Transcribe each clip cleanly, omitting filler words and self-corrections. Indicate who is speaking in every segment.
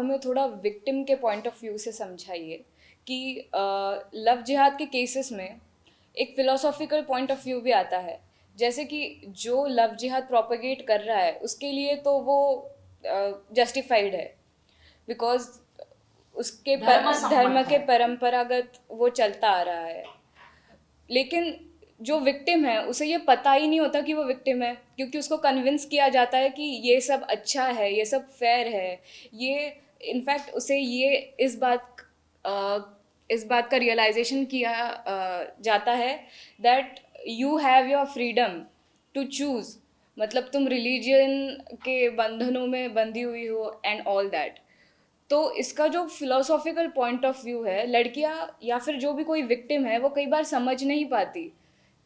Speaker 1: हमें थोड़ा विक्टिम के पॉइंट ऑफ व्यू से समझाइए कि लव जिहाद के केसेस में एक फिलोसॉफिकल पॉइंट ऑफ व्यू भी आता है, जैसे कि जो लव जिहाद प्रोपेगेट कर रहा है उसके लिए तो वो जस्टिफाइड है, बिकॉज उसके धर्म के परंपरागत वो चलता आ रहा है। लेकिन जो विक्टिम है उसे ये पता ही नहीं होता कि वो विक्टिम है, क्योंकि उसको कन्विंस किया जाता है कि ये सब अच्छा है, ये सब फेयर है। ये इनफैक्ट उसे ये इस बात का रियलाइजेशन किया जाता है that you have your freedom to choose, मतलब तुम रिलीजन के बंधनों में बंधी हुई हो एंड ऑल दैट। तो इसका जो फिलोसॉफिकल पॉइंट ऑफ व्यू है, लड़कियां या फिर जो भी कोई विक्टिम है वो कई बार समझ नहीं पाती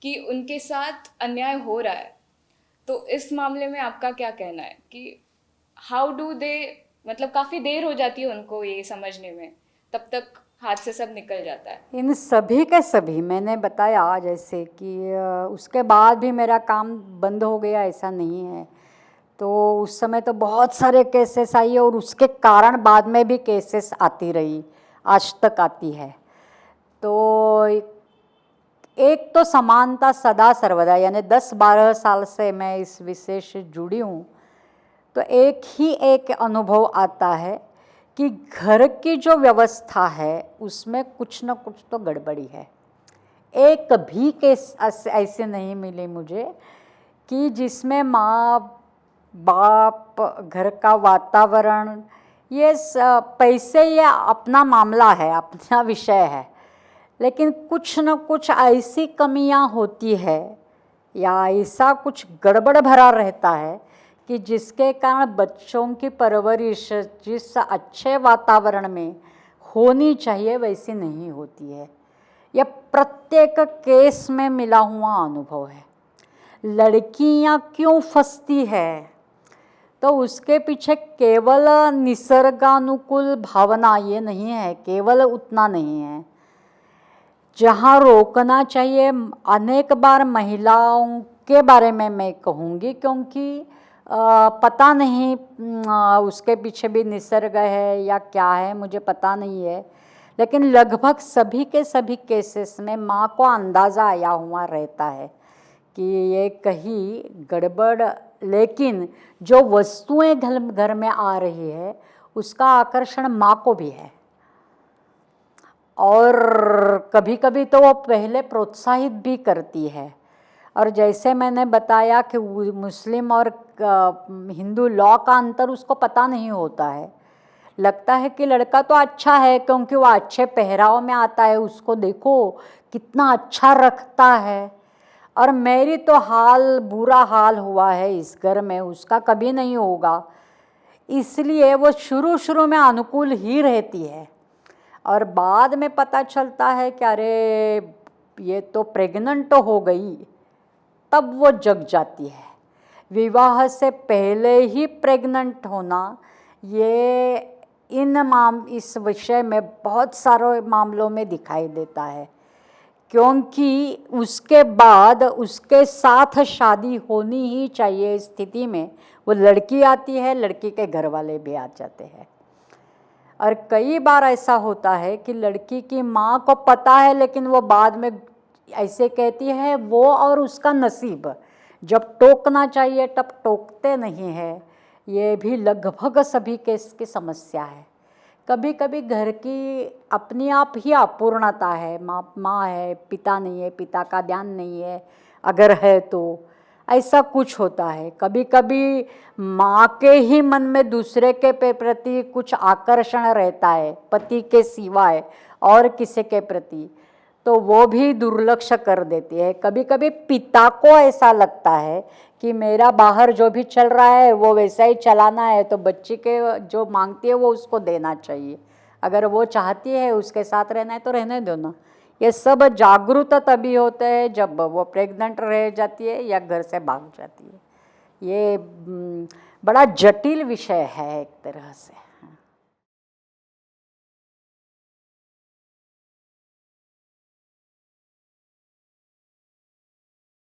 Speaker 1: कि उनके साथ अन्याय हो रहा है। तो इस मामले में आपका क्या कहना है कि हाउ डू दे, मतलब काफ़ी देर हो जाती है उनको ये समझने में, तब तक हाथ से सब निकल जाता है।
Speaker 2: इन सभी के सभी मैंने बताया जैसे कि उसके बाद भी मेरा काम बंद हो गया ऐसा नहीं है। तो उस समय तो बहुत सारे केसेस आई और उसके कारण बाद में भी केसेस आती रही, आज तक आती है। तो एक तो समानता सदा सर्वदा, यानी 10-12 साल से मैं इस विषय से जुड़ी हूँ, तो एक अनुभव आता है कि घर की जो व्यवस्था है उसमें कुछ न कुछ तो गड़बड़ी है। एक भी केस ऐसे नहीं मिले मुझे कि जिसमें माँ बाप, घर का वातावरण, ये पैसे ये अपना मामला है, अपना विषय है, लेकिन कुछ न कुछ ऐसी कमियां होती है या ऐसा कुछ गड़बड़ भरा रहता है कि जिसके कारण बच्चों की परवरिश जिस अच्छे वातावरण में होनी चाहिए वैसी नहीं होती है। यह प्रत्येक केस में मिला हुआ अनुभव है। लड़कियां क्यों फंसती है, तो उसके पीछे केवल निसर्गानुकूल भावना ये नहीं है, केवल उतना नहीं है। जहाँ रोकना चाहिए, अनेक बार महिलाओं के बारे में मैं कहूँगी, क्योंकि पता नहीं उसके पीछे भी निसर्ग है या क्या है, मुझे पता नहीं है, लेकिन लगभग सभी के सभी केसेस में माँ को अंदाज़ा आया हुआ रहता है कि ये कहीं गड़बड़। लेकिन जो वस्तुएं घर में आ रही है उसका आकर्षण माँ को भी है, और कभी कभी तो वो पहले प्रोत्साहित भी करती है। और जैसे मैंने बताया कि मुस्लिम और हिंदू लॉ का अंतर उसको पता नहीं होता है। लगता है कि लड़का तो अच्छा है क्योंकि वो अच्छे पहराव में आता है, उसको देखो कितना अच्छा रखता है, और मेरी तो बुरा हाल हुआ है इस घर में, उसका कभी नहीं होगा। इसलिए वो शुरू शुरू में अनुकूल ही रहती है, और बाद में पता चलता है कि अरे ये तो प्रेग्नेंट हो गई, तब वो जग जाती है। विवाह से पहले ही प्रेग्नेंट होना, ये इस विषय में बहुत सारे मामलों में दिखाई देता है, क्योंकि उसके बाद उसके साथ शादी होनी ही चाहिए स्थिति में वो लड़की आती है, लड़की के घर वाले भी आ जाते हैं। और कई बार ऐसा होता है कि लड़की की माँ को पता है लेकिन वो बाद में ऐसे कहती है, वो और उसका नसीब, जब टोकना चाहिए तब टोकते नहीं है। ये भी लगभग सभी केस की समस्या है। कभी कभी घर की अपनी आप ही अपूर्णता है, माँ है, पिता नहीं है, पिता का ध्यान नहीं है, अगर है तो ऐसा कुछ होता है। कभी कभी माँ के ही मन में दूसरे के प्रति कुछ आकर्षण रहता है, पति के सिवाय और किसी के प्रति, तो वो भी दुर्लक्ष्य कर देती है। कभी कभी पिता को ऐसा लगता है कि मेरा बाहर जो भी चल रहा है वो वैसा ही चलाना है, तो बच्ची के जो मांगती है वो उसको देना चाहिए, अगर वो चाहती है उसके साथ रहना है तो रहने दो ना। ये सब जागरूक तभी होते हैं जब वो प्रेग्नेंट रह जाती है या घर से भाग जाती है। ये बड़ा जटिल विषय है एक तरह से।